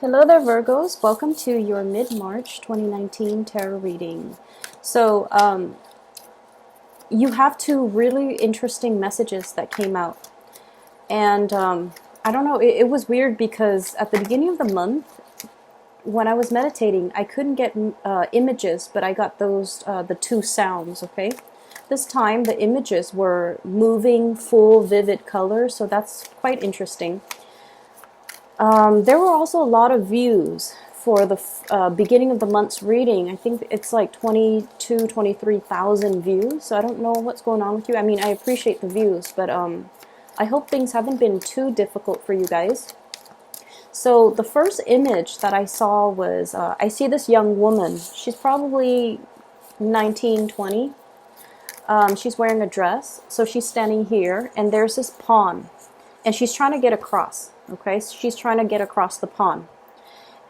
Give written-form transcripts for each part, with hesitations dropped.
Hello there, Virgos. Welcome to your mid-March 2019 tarot reading. So, you have two really interesting messages that came out. And I don't know, it was weird because at the beginning of the month, when I was meditating, I couldn't get images, but I got those, the two sounds, okay? This time, the images were moving, full, vivid color, so that's quite interesting. There were also a lot of views for the beginning of the month's reading. I think it's like 23,000 views. So I don't know what's going on with you. I mean, I appreciate the views, but I hope things haven't been too difficult for you guys. So the first image that I saw was, I see this young woman. She's probably 19, 20. She's wearing a dress. So she's standing here, and there's this pond. And she's trying to get across, okay? So she's trying to get across the pond.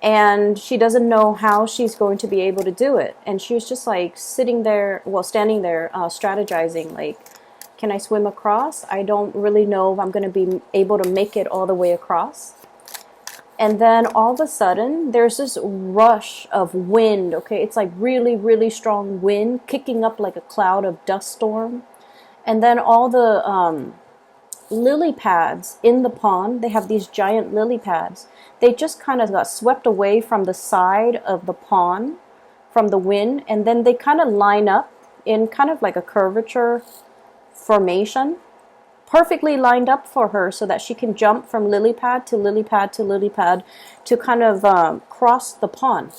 And she doesn't know how she's going to be able to do it. And she was just like sitting there, well, standing there, strategizing, like, can I swim across? I don't really know if I'm going to be able to make it all the way across. And then all of a sudden, there's this rush of wind, okay? It's like really, really strong wind kicking up like a cloud of dust storm. And then all the lily pads in the pond, they have these giant lily pads. They just kind of got swept away from the side of the pond from the wind, and then they kind of line up in kind of like a curvature formation, perfectly lined up for her so that she can jump from lily pad to lily pad to lily pad to kind of cross the pond.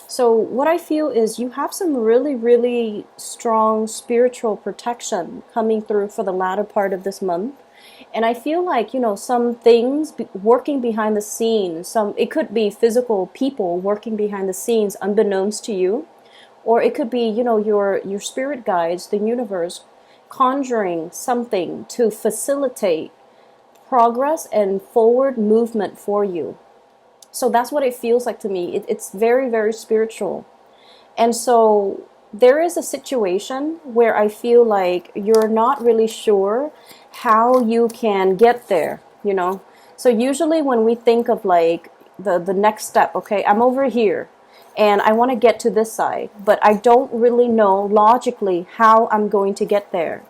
So what I feel is you have some really, really strong spiritual protection coming through for the latter part of this month. And I feel like, you know, some things working behind the scenes, it could be physical people working behind the scenes unbeknownst to you, or it could be, you know, your spirit guides, the universe, conjuring something to facilitate progress and forward movement for you. So that's what it feels like to me. It's very, very spiritual. And so there is a situation where I feel like you're not really sure how you can get there, you know. So usually when we think of like the next step, okay, I'm over here and I want to get to this side, but I don't really know logically how I'm going to get there.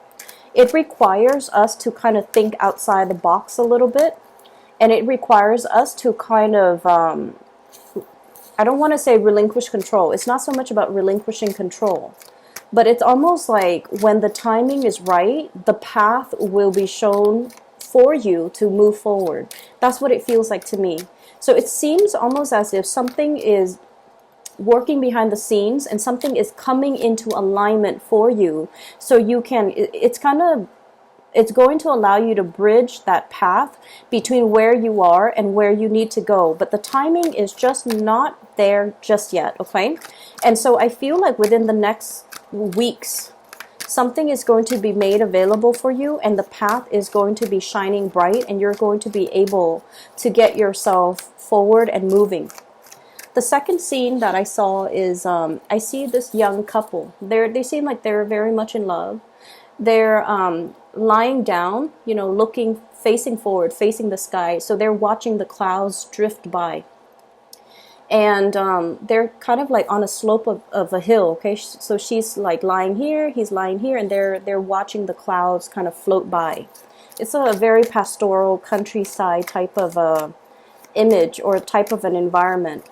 It requires us to kind of think outside the box a little bit, and it requires us to kind of I don't want to say relinquish control. It's not so much about relinquishing control, but it's almost like when the timing is right, the path will be shown for you to move forward. That's what it feels like to me. So it seems almost as if something is working behind the scenes and something is coming into alignment for you. So you can, it's going to allow you to bridge that path between where you are and where you need to go. But the timing is just not there just yet, okay? And so I feel like within the next weeks, something is going to be made available for you, and the path is going to be shining bright, and you're going to be able to get yourself forward and moving. The second scene that I saw is, I see this young couple. They seem like they're very much in love. They're lying down, you know, facing forward, facing the sky. So they're watching the clouds drift by. And they're kind of like on a slope of a hill, okay? So she's like lying here, he's lying here, and they're watching the clouds kind of float by. It's a very pastoral countryside type of image or type of an environment.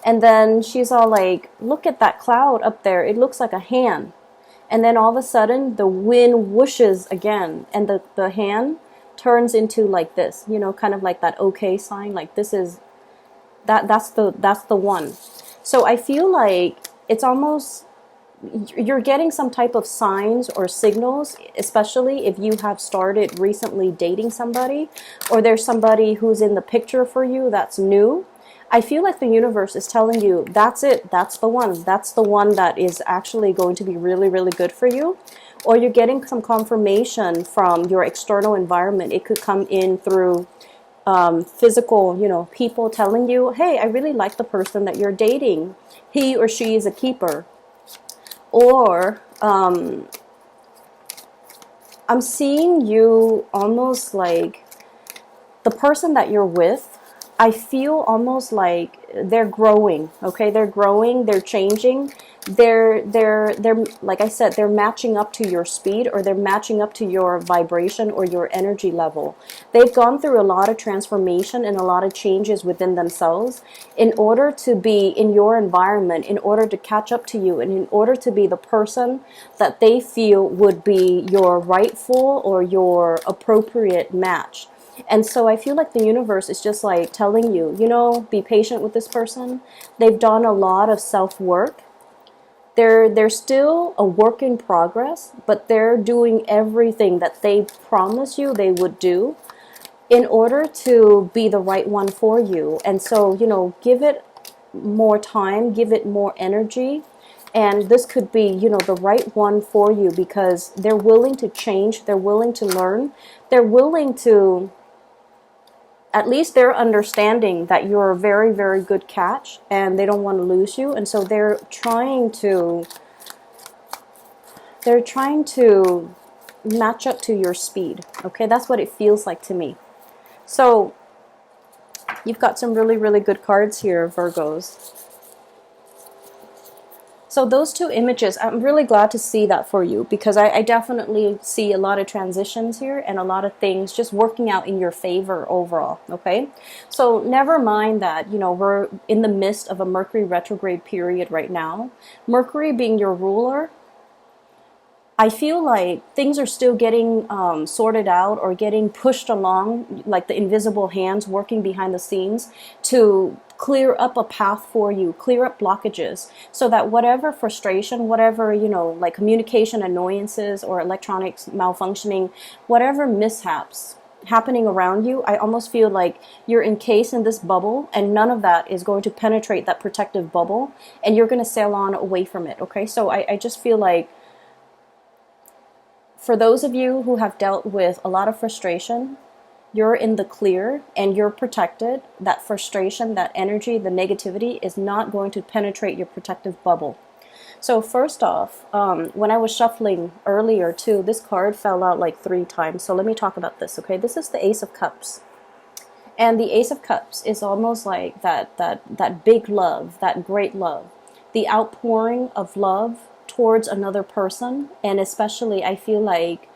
And then she's all like, look at that cloud up there. It looks like a hand. And then all of a sudden, the wind whooshes again, and the hand turns into like this, you know, kind of like that okay sign, like this is, that's the one. So I feel like it's almost, you're getting some type of signs or signals, especially if you have started recently dating somebody, or there's somebody who's in the picture for you that's new. I feel like the universe is telling you, that's it, that's the one that is actually going to be really, really good for you. Or you're getting some confirmation from your external environment. It could come in through physical, you know, people telling you, hey, I really like the person that you're dating. He or she is a keeper. Or I'm seeing you almost like the person that you're with I feel almost like they're growing, okay? They're growing, they're changing. They're like I said, they're matching up to your speed, or they're matching up to your vibration or your energy level. They've gone through a lot of transformation and a lot of changes within themselves in order to be in your environment, in order to catch up to you, and in order to be the person that they feel would be your rightful or your appropriate match. And so I feel like the universe is just like telling you, you know, be patient with this person. They've done a lot of self-work. They're still a work in progress, but they're doing everything that they promised you they would do in order to be the right one for you. And so, you know, give it more time, give it more energy. And this could be, you know, the right one for you, because they're willing to change. They're willing to learn. They're willing to, at least they're understanding that you're a very, very good catch and they don't want to lose you. And so they're trying to match up to your speed. Okay, that's what it feels like to me. So you've got some really, really good cards here, Virgos. So those two images, I'm really glad to see that for you, because I definitely see a lot of transitions here and a lot of things just working out in your favor overall, okay? So never mind that, you know, we're in the midst of a Mercury retrograde period right now. Mercury being your ruler, I feel like things are still getting sorted out or getting pushed along, like the invisible hands working behind the scenes to clear up a path for you, clear up blockages, so that whatever frustration, whatever, you know, like communication annoyances or electronics malfunctioning, whatever mishaps happening around you, I almost feel like you're encased in this bubble and none of that is going to penetrate that protective bubble and you're going to sail on away from it, okay? So I just feel like for those of you who have dealt with a lot of frustration, you're in the clear and you're protected. That frustration, that energy, the negativity is not going to penetrate your protective bubble. So first off, when I was shuffling earlier too, this card fell out like 3 times. So let me talk about this, okay? This is the Ace of Cups. And the Ace of Cups is almost like that big love, that great love, the outpouring of love towards another person. And especially I feel like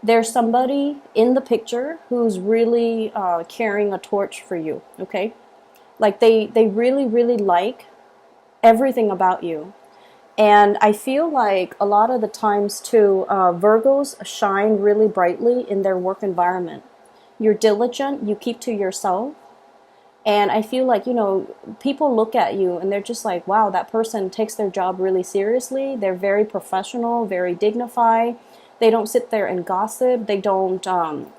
there's somebody in the picture who's really carrying a torch for you, okay? Like they really, really like everything about you. And I feel like a lot of the times too, Virgos shine really brightly in their work environment. You're diligent, you keep to yourself. And I feel like, you know, people look at you and they're just like, wow, that person takes their job really seriously. They're very professional, very dignified. They don't sit there and gossip. They don't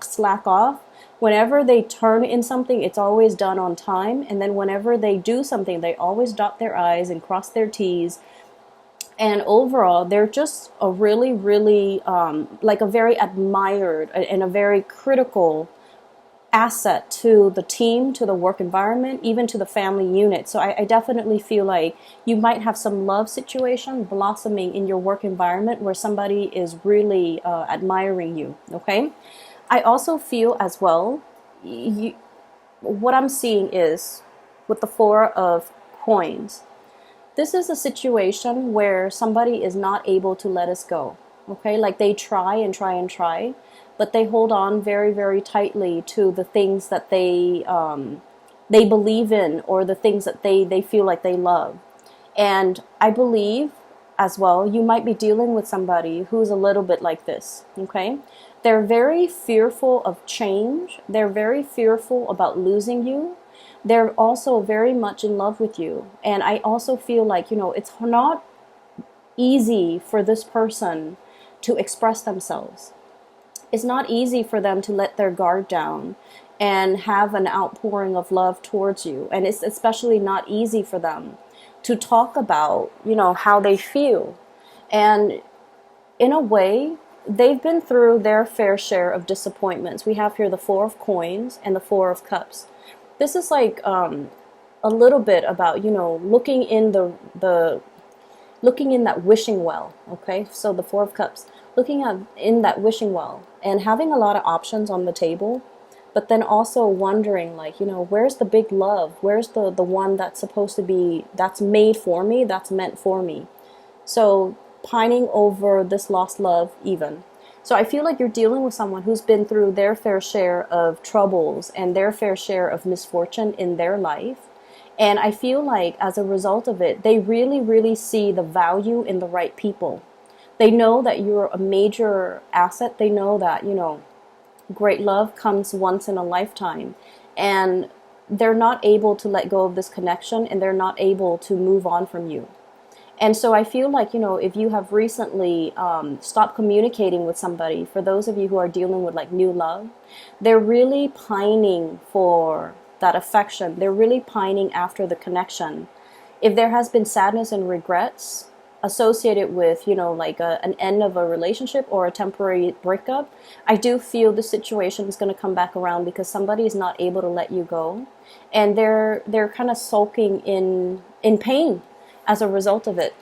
slack off. Whenever they turn in something, it's always done on time. And then whenever they do something, they always dot their I's and cross their T's. And overall, they're just a really, really, like a very admired and a very critical asset to the team, to the work environment, even to the family unit. So I definitely feel like you might have some love situation blossoming in your work environment where somebody is really admiring you, okay? I also feel as well, what I'm seeing is with the 4 of coins, this is a situation where somebody is not able to let us go, okay? Like they try and try and try, but they hold on very, very tightly to the things that they believe in, or the things that they feel like they love. And I believe as well, you might be dealing with somebody who's a little bit like this, okay? They're very fearful of change. They're very fearful about losing you. They're also very much in love with you. And I also feel like, you know, it's not easy for this person to express themselves. It's not easy for them to let their guard down and have an outpouring of love towards you. And it's especially not easy for them to talk about, you know, how they feel. And in a way, they've been through their fair share of disappointments. We have here the 4 of coins and the 4 of cups. This is like a little bit about, you know, looking in looking in that wishing well, okay? So the 4 of cups, looking in that wishing well and having a lot of options on the table, but then also wondering, like, where's the big love? Where's the one that's supposed to be, that's made for me, that's meant for me? So pining over this lost love even. So I feel like you're dealing with someone who's been through their fair share of troubles and their fair share of misfortune in their life. And I feel like as a result of it, they really, really see the value in the right people. They know that you're a major asset. They know that, great love comes once in a lifetime. And they're not able to let go of this connection, and they're not able to move on from you. And so I feel like, if you have recently stopped communicating with somebody, for those of you who are dealing with like new love, they're really pining for that affection. They're really pining after the connection. If there has been sadness and regrets associated with, like an end of a relationship or a temporary breakup, I do feel the situation is going to come back around, because somebody is not able to let you go. And they're kind of sulking in pain as a result of it.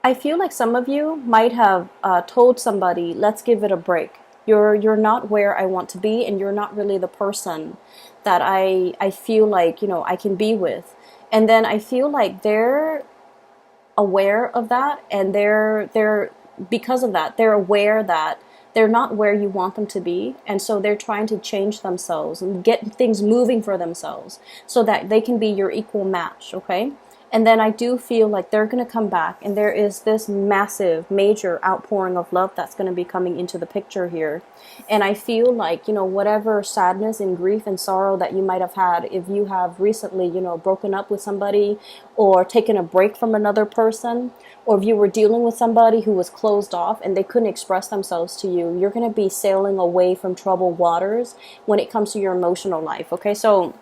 I feel like some of you might have told somebody, let's give it a break. You're not where I want to be, and you're not really the person that I feel like, I can be with. And then I feel like they're aware of that, and they're because of that, they're aware that they're not where you want them to be, and so they're trying to change themselves and get things moving for themselves so that they can be your equal match, okay? And then I do feel like they're going to come back, and there is this massive, major outpouring of love that's going to be coming into the picture here. And I feel like, whatever sadness and grief and sorrow that you might have had, if you have recently, broken up with somebody or taken a break from another person, or if you were dealing with somebody who was closed off and they couldn't express themselves to you, you're going to be sailing away from troubled waters when it comes to your emotional life, okay? So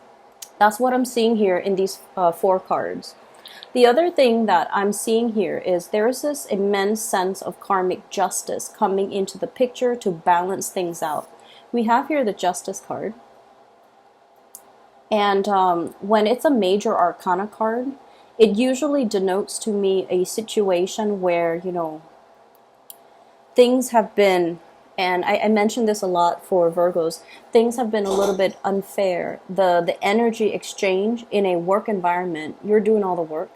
that's what I'm seeing here in these 4 cards. The other thing that I'm seeing here is there's this immense sense of karmic justice coming into the picture to balance things out. We have here the Justice card. And when it's a major arcana card, it usually denotes to me a situation where, things have been, and I mentioned this a lot for Virgos, things have been a little bit unfair. The energy exchange in a work environment, you're doing all the work.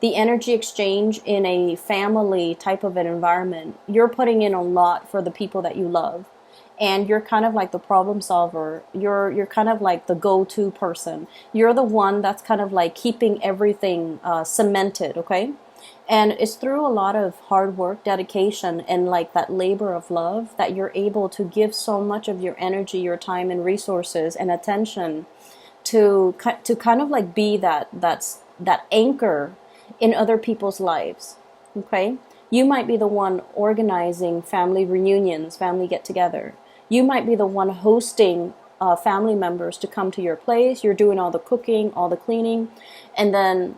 The energy exchange in a family type of an environment, you're putting in a lot for the people that you love. And you're kind of like the problem solver. You're kind of like the go-to person. You're the one that's kind of like keeping everything cemented, okay? And it's through a lot of hard work, dedication, and like that labor of love that you're able to give so much of your energy, your time and resources and attention to kind of like be that anchor in other people's lives, okay? You might be the one organizing family reunions, family get-together. You might be the one hosting family members to come to your place. You're doing all the cooking, all the cleaning, and then,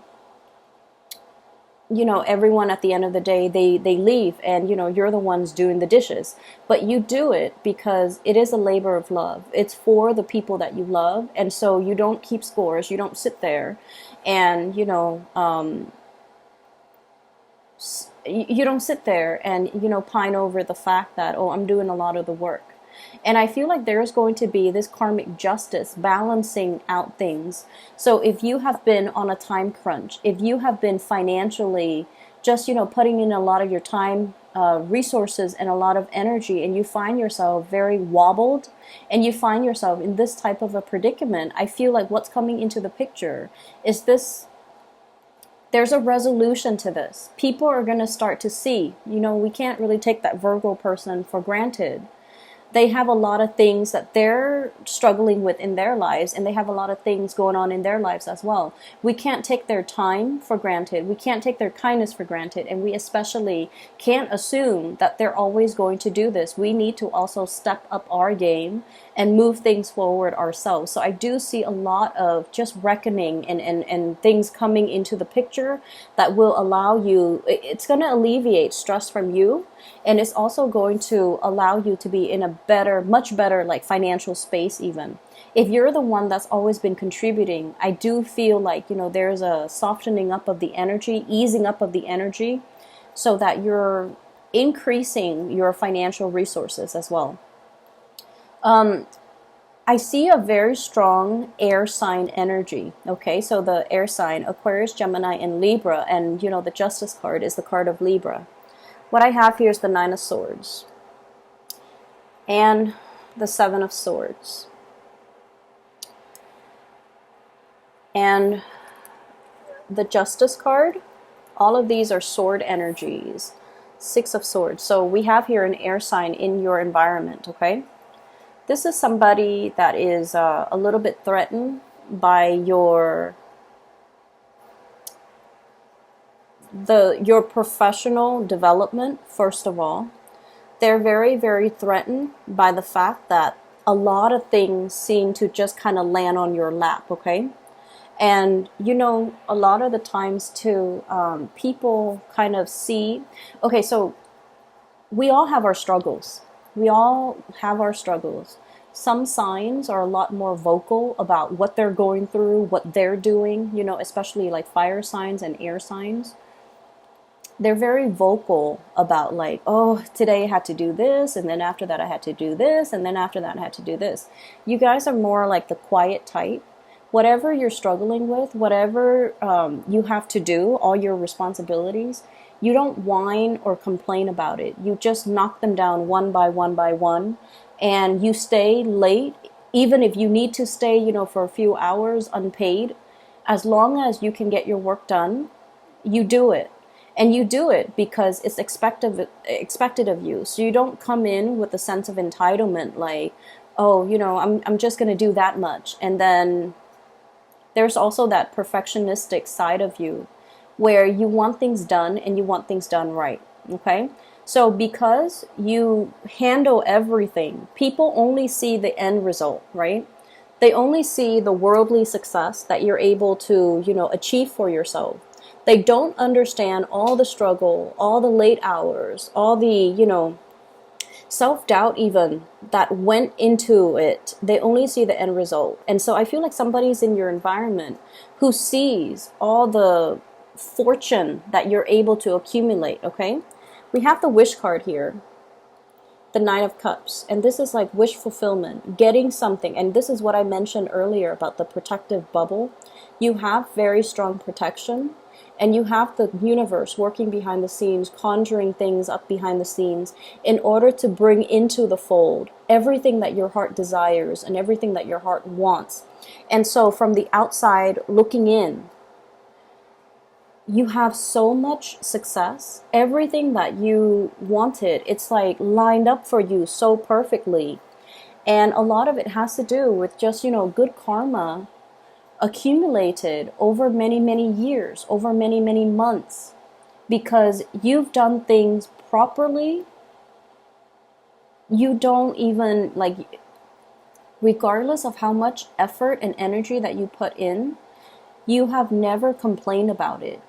everyone at the end of the day, they leave, and, you're the ones doing the dishes. But you do it because it is a labor of love. It's for the people that you love, and so you don't keep scores. You don't sit there and, you don't sit there and, pine over the fact that, oh, I'm doing a lot of the work. And I feel like there's going to be this karmic justice balancing out things. So if you have been on a time crunch, if you have been financially just, putting in a lot of your time, resources and a lot of energy, and you find yourself very wobbled and you find yourself in this type of a predicament, I feel like what's coming into the picture is this. There's a resolution to this. People are going to start to see, we can't really take that Virgo person for granted. They have a lot of things that they're struggling with in their lives, and they have a lot of things going on in their lives as well. We can't take their time for granted. We can't take their kindness for granted, and we especially can't assume that they're always going to do this. We need to also step up our game and move things forward ourselves. So I do see a lot of just reckoning and things coming into the picture that will allow you, it's going to alleviate stress from you. And it's also going to allow you to be in a better, much better, like financial space even. If you're the one that's always been contributing, I do feel like, there's a softening up of the energy, easing up of the energy, so that you're increasing your financial resources as well. I see a very strong air sign energy. Okay, so the air sign, Aquarius, Gemini, and Libra, and you know, the Justice card is the card of Libra. What I have here is the Nine of Swords and the Seven of Swords. And the Justice card, all of these are sword energies. Six of Swords. So we have here an air sign in your environment, okay? This is somebody that is a little bit threatened by your professional development, first of all. They're very, very threatened by the fact that a lot of things seem to just kind of land on your lap, okay? And, you know, a lot of the times too, people kind of see, okay, so we all have our struggles. We all have our struggles. Some signs are a lot more vocal about what they're going through, what they're doing, you know, especially like fire signs and air signs. They're very vocal about like, oh, today I had to do this, and then after that I had to do this, and then after that I had to do this. You guys are more like the quiet type. Whatever you're struggling with, whatever you have to do, all your responsibilities, you don't whine or complain about it. You just knock them down one by one by one, and you stay late, even if you need to stay, you know, for a few hours unpaid. As long as you can get your work done, you do it. And you do it because it's expected of you. So you don't come in with a sense of entitlement like, oh, you know, I'm just going to do that much. And then there's also that perfectionistic side of you where you want things done and you want things done right, okay? So because you handle everything, people only see the end result, right? They only see the worldly success that you're able to, you know, achieve for yourself. They don't understand all the struggle, all the late hours, all the, you know, self-doubt even that went into it. They only see the end result. And so I feel like somebody's in your environment who sees all the fortune that you're able to accumulate, okay? We have the wish card here, the Nine of Cups, and this is like wish fulfillment, getting something. And this is what I mentioned earlier about the protective bubble. You have very strong protection. And you have the universe working behind the scenes, conjuring things up behind the scenes in order to bring into the fold everything that your heart desires and everything that your heart wants. And so from the outside looking in, you have so much success. Everything that you wanted, it's like lined up for you so perfectly. And a lot of it has to do with just, you know, good karma accumulated over many, many years, over many, many months, because you've done things properly. You don't even, like, regardless of how much effort and energy that you put in, you have never complained about it.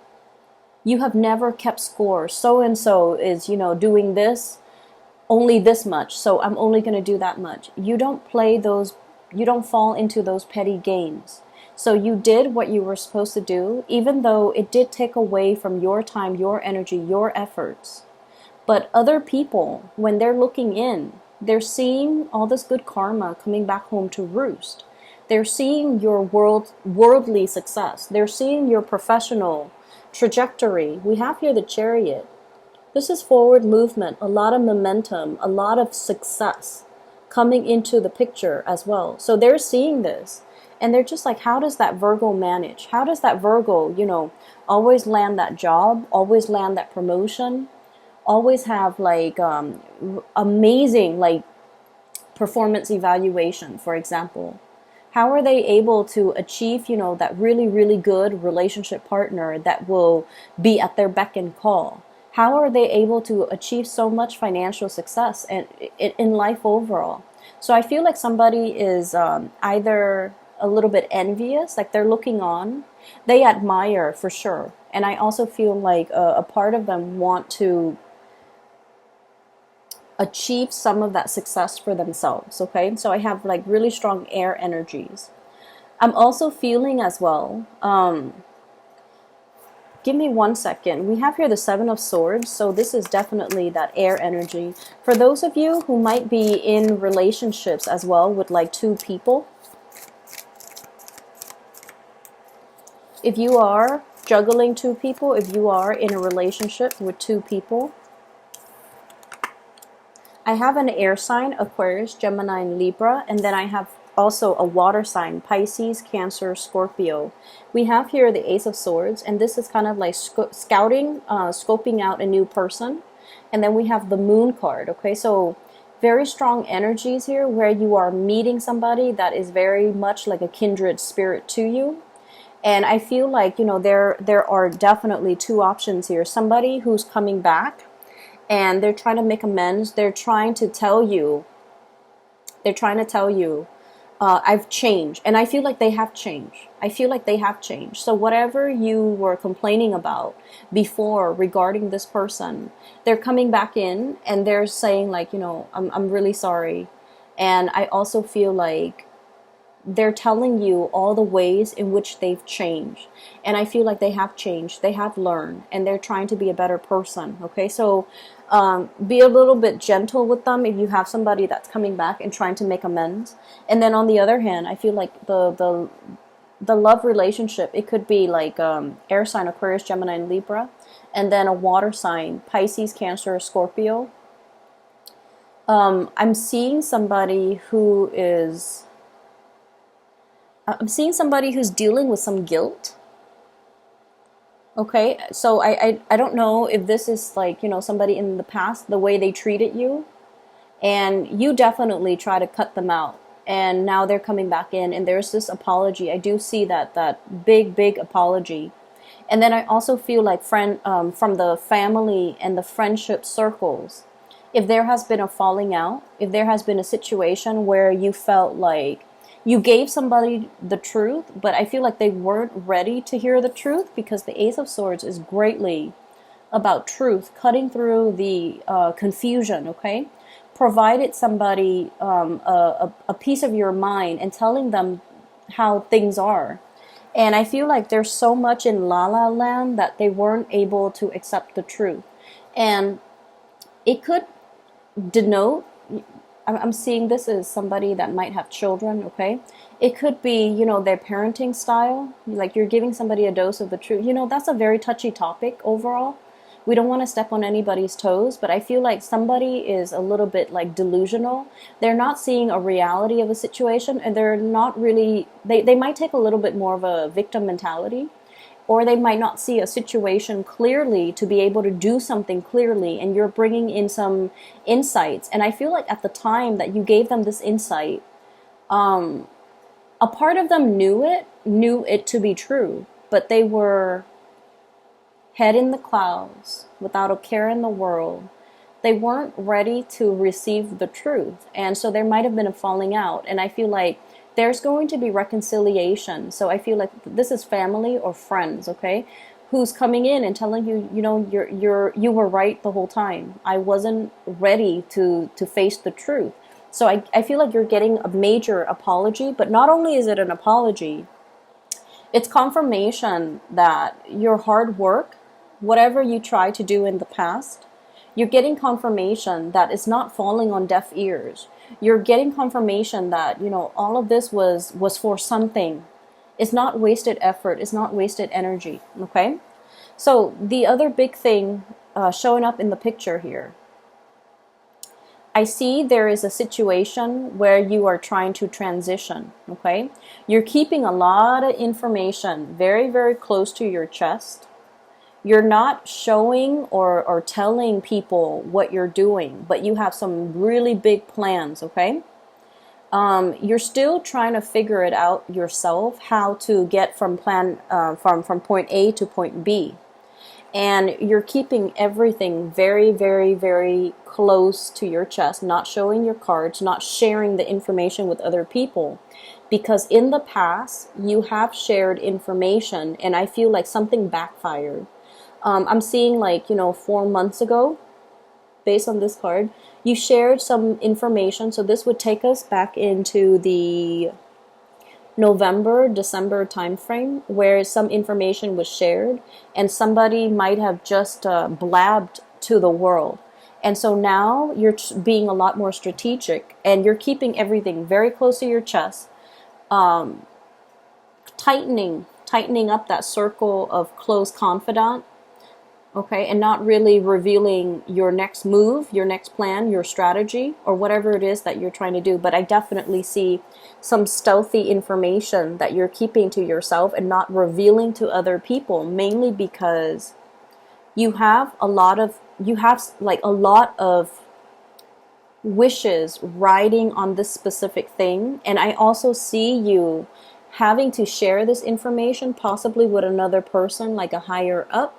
You have never kept score. So and so is, you know, doing this, only this much, so I'm only going to do that much. You don't play those, you don't fall into those petty games. So you did what you were supposed to do, even though it did take away from your time, your energy, your efforts. But other people, when they're looking in, they're seeing all this good karma coming back home to roost. They're seeing your worldly success. They're seeing your professional trajectory. We have here the Chariot. This is forward movement, a lot of momentum, a lot of success coming into the picture as well. So they're seeing this. And they're just like, how does that Virgo manage? How does that Virgo, you know, always land that job, always land that promotion, always have like amazing like performance evaluation, for example? How are they able to achieve, you know, that really, really good relationship partner that will be at their beck and call? How are they able to achieve so much financial success and in life overall? So I feel like somebody is either a little bit envious, like they're looking on. They admire for sure. And I also feel like a part of them want to achieve some of that success for themselves, okay? So I have like really strong air energies. I'm also feeling as well Give me 1 second. We have here the Seven of Swords, so this is definitely that air energy. For those of you who might be in relationships as well with like two people, if you are juggling two people, if you are in a relationship with two people, I have an air sign, Aquarius, Gemini, and Libra, and then I have also a water sign, Pisces, Cancer, Scorpio. We have here the Ace of Swords, and this is kind of like scouting, scoping out a new person. And then we have the Moon card, okay? So very strong energies here where you are meeting somebody that is very much like a kindred spirit to you. And I feel like, you know, there are definitely two options here. Somebody who's coming back and they're trying to make amends. They're trying to tell you, I've changed. And I feel like they have changed. I feel like they have changed. So whatever you were complaining about before regarding this person, they're coming back in and they're saying like, you know, I'm really sorry. And I also feel like they're telling you all the ways in which they've changed. And I feel like they have changed. They have learned. And they're trying to be a better person. Okay, so be a little bit gentle with them if you have somebody that's coming back and trying to make amends. And then on the other hand, I feel like the love relationship, it could be like air sign, Aquarius, Gemini, and Libra. And then a water sign, Pisces, Cancer, Scorpio. I'm seeing somebody who's dealing with some guilt. Okay, so I don't know if this is like, you know, somebody in the past, the way they treated you, and you definitely try to cut them out, and now they're coming back in, and there's this apology. I do see that big apology. And then I also feel like from the family and the friendship circles, if there has been a falling out, if there has been a situation where you felt like you gave somebody the truth, but I feel like they weren't ready to hear the truth, because the Ace of Swords is greatly about truth, cutting through the confusion, okay? Provided somebody a piece of your mind and telling them how things are. And I feel like there's so much in La La Land that they weren't able to accept the truth. And it could denote, I'm seeing this as somebody that might have children, okay? It could be, you know, their parenting style. Like you're giving somebody a dose of the truth. You know, that's a very touchy topic overall. We don't want to step on anybody's toes, but I feel like somebody is a little bit like delusional. They're not seeing a reality of a situation, and they're not really, they might take a little bit more of a victim mentality. Or they might not see a situation clearly to be able to do something clearly, and you're bringing in some insights. And I feel like at the time that you gave them this insight, a part of them knew it to be true, but they were head in the clouds, without a care in the world. They weren't ready to receive the truth, and so there might have been a falling out. And I feel like there's going to be reconciliation. So I feel like this is family or friends, okay, who's coming in and telling you, you know, you were right the whole time. I wasn't ready to face the truth. So I feel like you're getting a major apology, but not only is it an apology, it's confirmation that your hard work, whatever you tried to do in the past, you're getting confirmation that it's not falling on deaf ears. You're getting confirmation that, you know, all of this was for something. It's not wasted effort. It's not wasted energy. Okay? So the other big thing showing up in the picture here, I see there is a situation where you are trying to transition. Okay? You're keeping a lot of information very, very close to your chest. You're not showing or telling people what you're doing, but you have some really big plans, okay? You're still trying to figure it out yourself, how to get from point A to point B. And you're keeping everything very, very, very close to your chest, not showing your cards, not sharing the information with other people. Because in the past, you have shared information, and I feel like something backfired. I'm seeing like, you know, 4 months ago, based on this card, you shared some information. So this would take us back into the November, December timeframe where some information was shared and somebody might have just blabbed to the world. And so now you're being a lot more strategic and you're keeping everything very close to your chest, tightening up that circle of close confidant, okay, and not really revealing your next move, your next plan, your strategy, or whatever it is that you're trying to do. But I definitely see some stealthy information that you're keeping to yourself and not revealing to other people, mainly because you have like a lot of wishes riding on this specific thing. And I also see you having to share this information possibly with another person, like a higher up.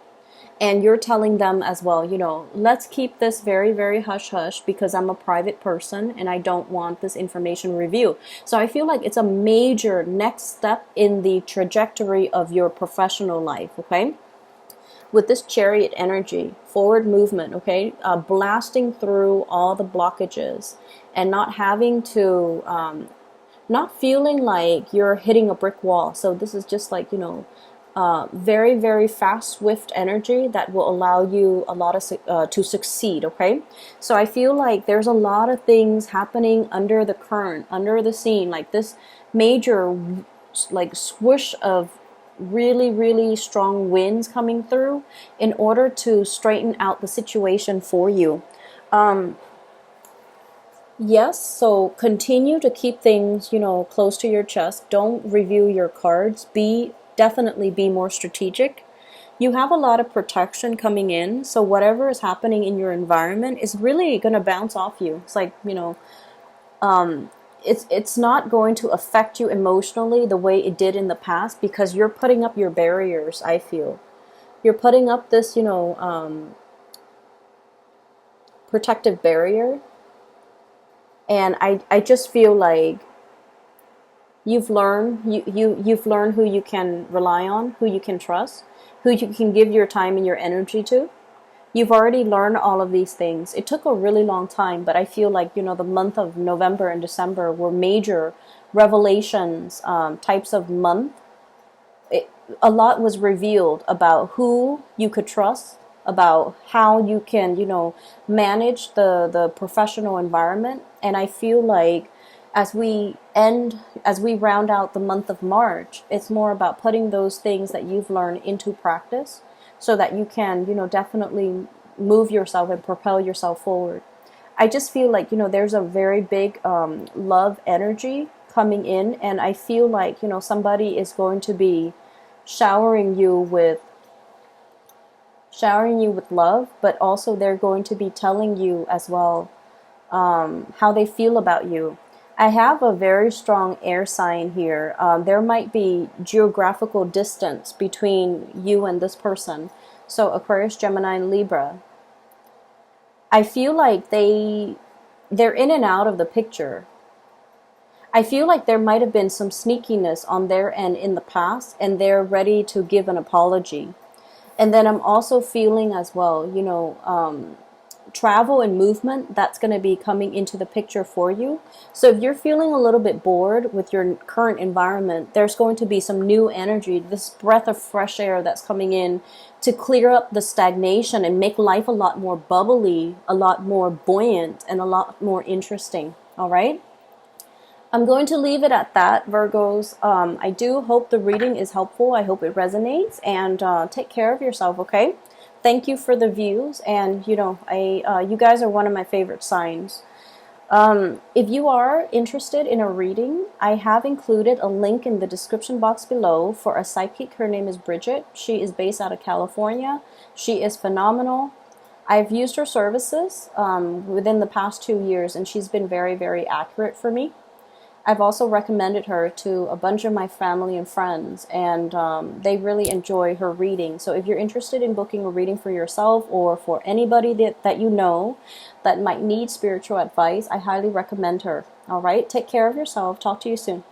And you're telling them as well, you know, let's keep this very, very hush-hush because I'm a private person and I don't want this information revealed. So I feel like it's a major next step in the trajectory of your professional life, okay? With this Chariot energy, forward movement, okay? Blasting through all the blockages and not having to, not feeling like you're hitting a brick wall. So this is just like, you know, very, very fast, swift energy that will allow you a lot of to succeed, okay? So I feel like there's a lot of things happening under the current, under the scene, like this major like swoosh of really, really strong winds coming through in order to straighten out the situation for you. Yes, so continue to keep things, you know, close to your chest. Don't review your cards. Definitely be more strategic. You have a lot of protection coming in, so whatever is happening in your environment is really going to bounce off you. It's like, you know, it's not going to affect you emotionally the way it did in the past because you're putting up your barriers, I feel. You're putting up this, you know, protective barrier. And I just feel like you've learned who you can rely on, who you can trust, who you can give your time and your energy to. You've already learned all of these things. It took a really long time, but I feel like, you know, the month of November and December were major revelations, types of month. A lot was revealed about who you could trust, about how you can, you know, manage the professional environment. And I feel like as we round out the month of March, it's more about putting those things that you've learned into practice so that you can, you know, definitely move yourself and propel yourself forward. I just feel like, you know, there's a very big love energy coming in, and I feel like, you know, somebody is going to be showering you with love, but also they're going to be telling you as well how they feel about you. I have a very strong air sign here. There might be geographical distance between you and this person. So Aquarius, Gemini, and Libra. I feel like they're in and out of the picture. I feel like there might have been some sneakiness on their end in the past, and they're ready to give an apology. And then I'm also feeling as well, you know, travel and movement, that's going to be coming into the picture for you. So if you're feeling a little bit bored with your current environment, there's going to be some new energy, this breath of fresh air that's coming in to clear up the stagnation and make life a lot more bubbly, a lot more buoyant, and a lot more interesting. All right? I'm going to leave it at that, Virgos. I do hope the reading is helpful. I hope it resonates, and take care of yourself, okay? Thank you for the views, and you know, you guys are one of my favorite signs. If you are interested in a reading, I have included a link in the description box below for a psychic. Her name is Bridget. She is based out of California. She is phenomenal. I've used her services within the past 2 years, and she's been very, very accurate for me. I've also recommended her to a bunch of my family and friends, and they really enjoy her reading. So if you're interested in booking a reading for yourself or for anybody that you know that might need spiritual advice, I highly recommend her. All right, take care of yourself. Talk to you soon.